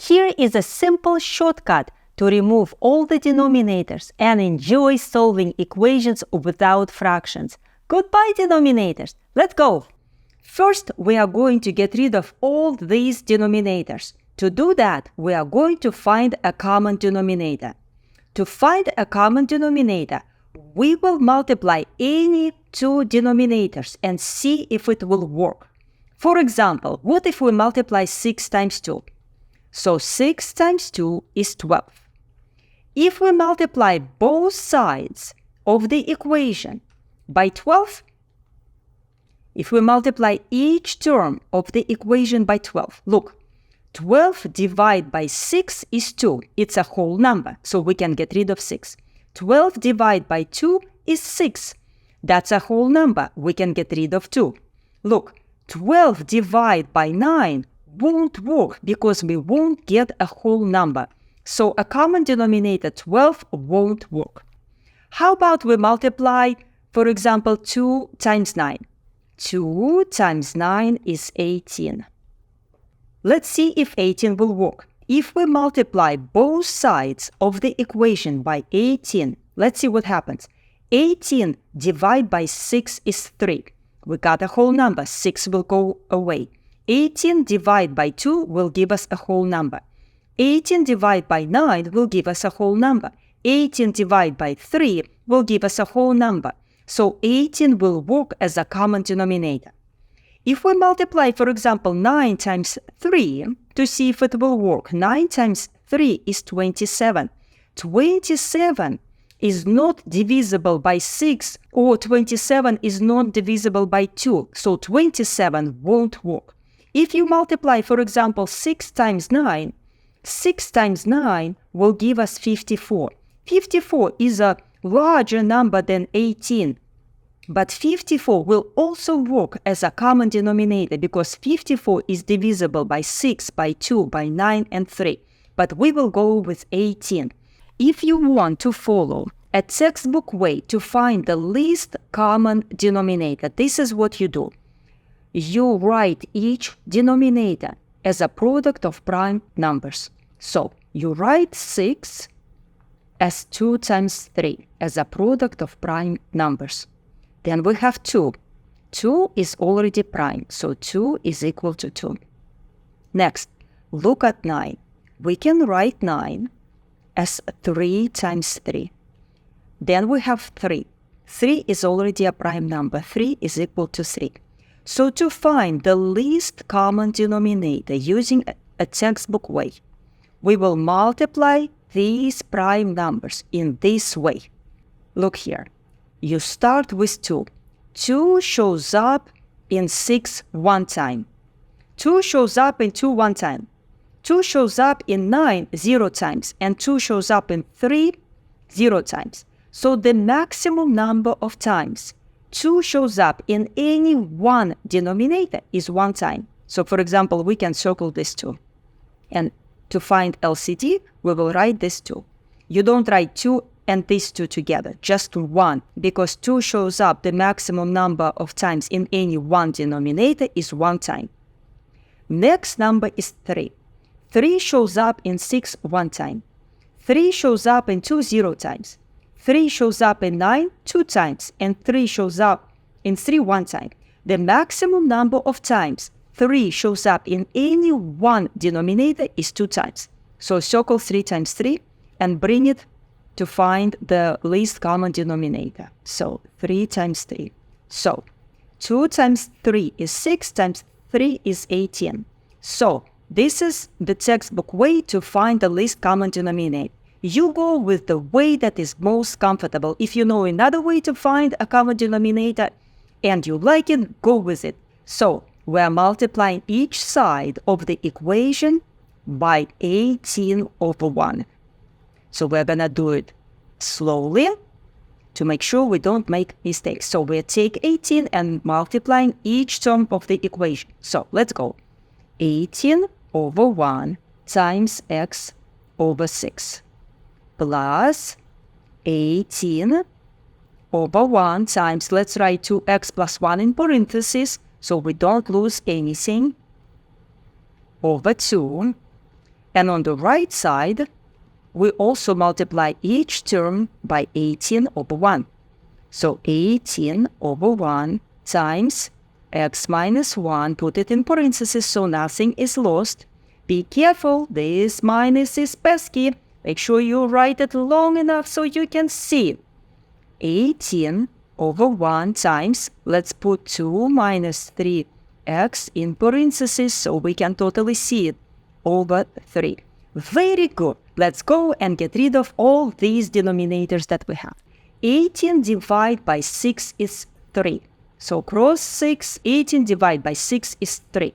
Here is a simple shortcut to remove all the denominators and enjoy solving equations without fractions. Goodbye, denominators. Let's go. First, we are going to get rid of all these denominators. To do that, we are going to find a common denominator. To find a common denominator, we will multiply any two denominators and see if it will work. For example, what if we multiply 6 times 2? So 6 times 2 is 12. If we multiply both sides of the equation by 12, if we multiply each term of the equation by 12, look, 12 divided by 6 is 2. It's a whole number, so we can get rid of 6. 12 divided by 2 is 6. That's a whole number. We can get rid of 2. Look, 12 divided by 9 won't work because we won't get a whole number. So a common denominator 12 won't work. How about we multiply, for example, 2 times 9? 2 times 9 is 18. Let's see if 18 will work. If we multiply both sides of the equation by 18, let's see what happens. 18 divided by 6 is 3. We got a whole number. 6 will go away. 18 divided by 2 will give us a whole number. 18 divided by 9 will give us a whole number. 18 divided by 3 will give us a whole number. So 18 will work as a common denominator. If we multiply, for example, 9 times 3 to see if it will work, 9 times 3 is 27. 27 is not divisible by 6, or 27 is not divisible by 2, so 27 won't work. If you multiply, for example, 6 times 9, 6 times 9 will give us 54. 54 is a larger number than 18. But 54 will also work as a common denominator because 54 is divisible by 6, by 2, by 9, and 3. But we will go with 18. If you want to follow a textbook way to find the least common denominator, this is what you do. You write each denominator as a product of prime numbers. So you write 6 as 2 times 3 as a product of prime numbers. Then we have 2. 2 is already prime, so 2 is equal to 2. Next, look at 9. We can write 9 as 3 times 3. Then we have 3. 3 is already a prime number. 3 is equal to 3. So to find the least common denominator using a textbook way, we will multiply these prime numbers in this way. Look here. You start with 2. 2 shows up in 6 one time. 2 shows up in 2 one time. 2 shows up in 9 0 times. And 2 shows up in 3 0 times. So the maximum number of times 2 shows up in any one denominator is 1 time. So for example, we can circle this 2. And to find LCD, we will write this 2. You don't write 2 and these 2 together, just 1, because 2 shows up the maximum number of times in any one denominator is 1 time. Next number is 3. 3 shows up in 6 one time. 3 shows up in 2 0 times. 3 shows up in 9 2 times, and 3 shows up in 3 one time. The maximum number of times 3 shows up in any one denominator is 2 times. So circle 3 times 3 and bring it to find the least common denominator. So 3 times 3. So 2 times 3 is 6 times 3 is 18. So this is the textbook way to find the least common denominator. You go with the way that is most comfortable. If you know another way to find a common denominator and you like it, go with it. So we're multiplying each side of the equation by 18 over 1. So we're going to do it slowly to make sure we don't make mistakes. So we'll take 18 and multiplying each term of the equation. So let's go. 18 over 1 times x over 6 plus 18 over 1 times, let's write 2x plus 1 in parentheses so we don't lose anything, over 2 And on the right side, we also multiply each term by 18 over 1. So 18 over 1 times x minus 1, put it in parentheses so nothing is lost. Be careful, this minus is pesky. Make sure you write it long enough so you can see. 18 over 1 times, let's put 2 minus 3x in parentheses so we can totally see it, over 3. Very good. Let's go and get rid of all these denominators that we have. 18 divided by 6 is 3. So cross 6, 18 divided by 6 is 3.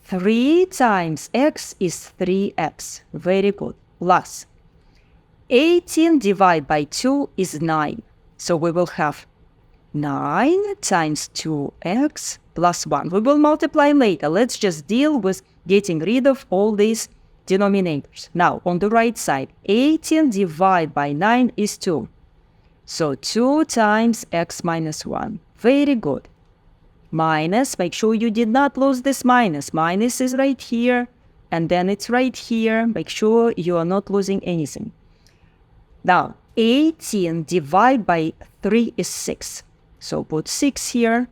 3 times x is 3x. Very good. Plus 18 divided by 2 is 9. So we will have 9 times 2x plus 1. We will multiply later. Let's just deal with getting rid of all these denominators. Now, on the right side, 18 divided by 9 is 2. So 2 times x minus 1. Very good. Minus, make sure you did not lose this minus. Minus is right here, and then it's right here. Make sure you are not losing anything. Now, 18 divided by 3 is 6. So put 6 here.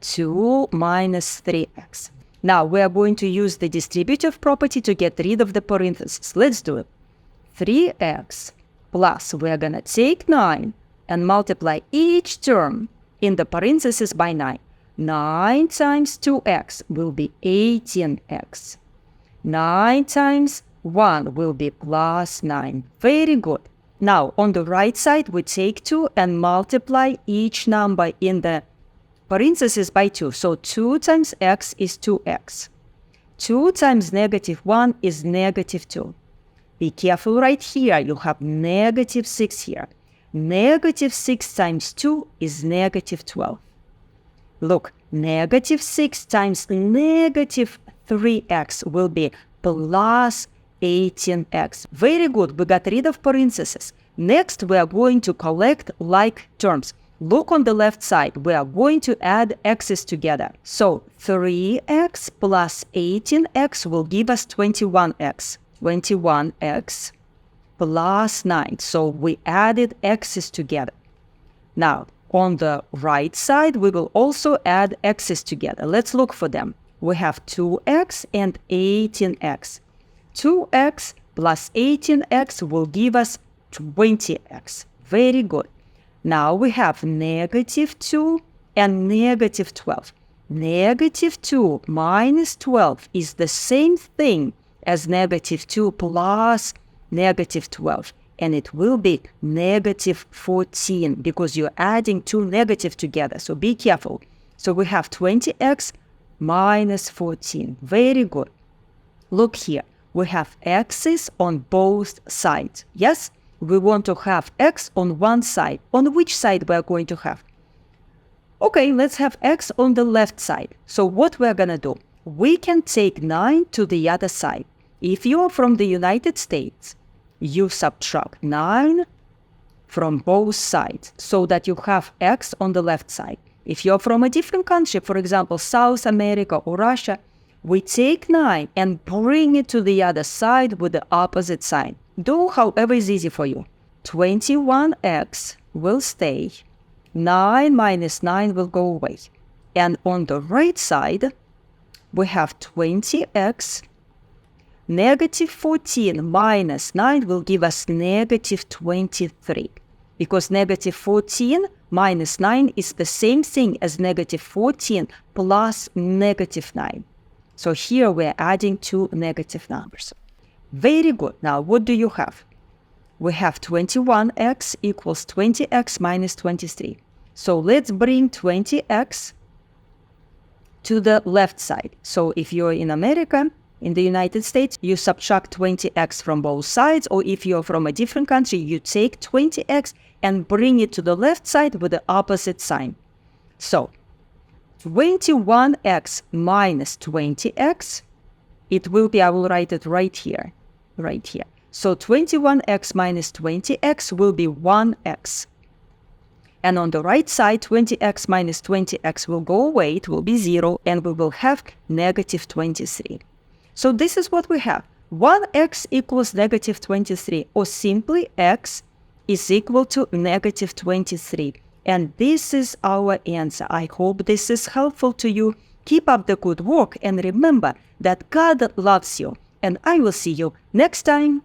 2 minus 3x. Now, we are going to use the distributive property to get rid of the parentheses. Let's do it. 3x plus, we are going to take 9 and multiply each term in the parentheses by 9. 9 times 2x will be 18x. 9 times 1 will be plus 9. Very good. Now, on the right side, we take 2 and multiply each number in the parentheses by 2. So 2 times x is 2x. 2 times negative 1 is negative 2. Be careful right here. You have negative 6 here. Negative 6 times 2 is negative 12. Look, negative 6 times negative 3x will be plus 18x. Very good. We got rid of parentheses. Next, we are going to collect like terms. Look on the left side. We are going to add x's together. So 3x plus 18x will give us 21x. 21x plus 9. So we added x's together. Now, on the right side, we will also add x's together. Let's look for them. We have 2x and 18x. 2x plus 18x will give us 20x. Very good. Now we have negative 2 and negative 12. Negative 2 minus 12 is the same thing as negative 2 plus negative 12. And it will be negative 14 because you're adding two negatives together. So be careful. So we have 20x minus 14. Very good. Look here. We have x's on both sides. Yes? We want to have x on one side. On which side we are going to have? Okay, let's have x on the left side. So what we're going to do? We can take 9 to the other side. If you are from the United States, you subtract 9 from both sides so that you have x on the left side. If you're from a different country, for example, South America or Russia, we take 9 and bring it to the other side with the opposite sign. Do however is easy for you. 21x will stay. 9 minus 9 will go away. And on the right side, we have 20x. Negative 14 minus 9 will give us negative 23. Because negative 14 minus 9 is the same thing as negative 14 plus negative 9. So here we're adding two negative numbers. Very good. Now what do you have? We have 21x equals 20x minus 23. So let's bring 20x to the left side. So if you're in America, in the United States, you subtract 20x from both sides, or if you're from a different country, you take 20x and bring it to the left side with the opposite sign. So 21x minus 20x, it will be, I will write it right here. So 21x minus 20x will be 1x. And on the right side, 20x minus 20x will go away, it will be 0, and we will have negative 23. So this is what we have. 1x equals negative 23, or simply x is equal to negative 23. And this is our answer. I hope this is helpful to you. Keep up the good work and remember that God loves you. And I will see you next time.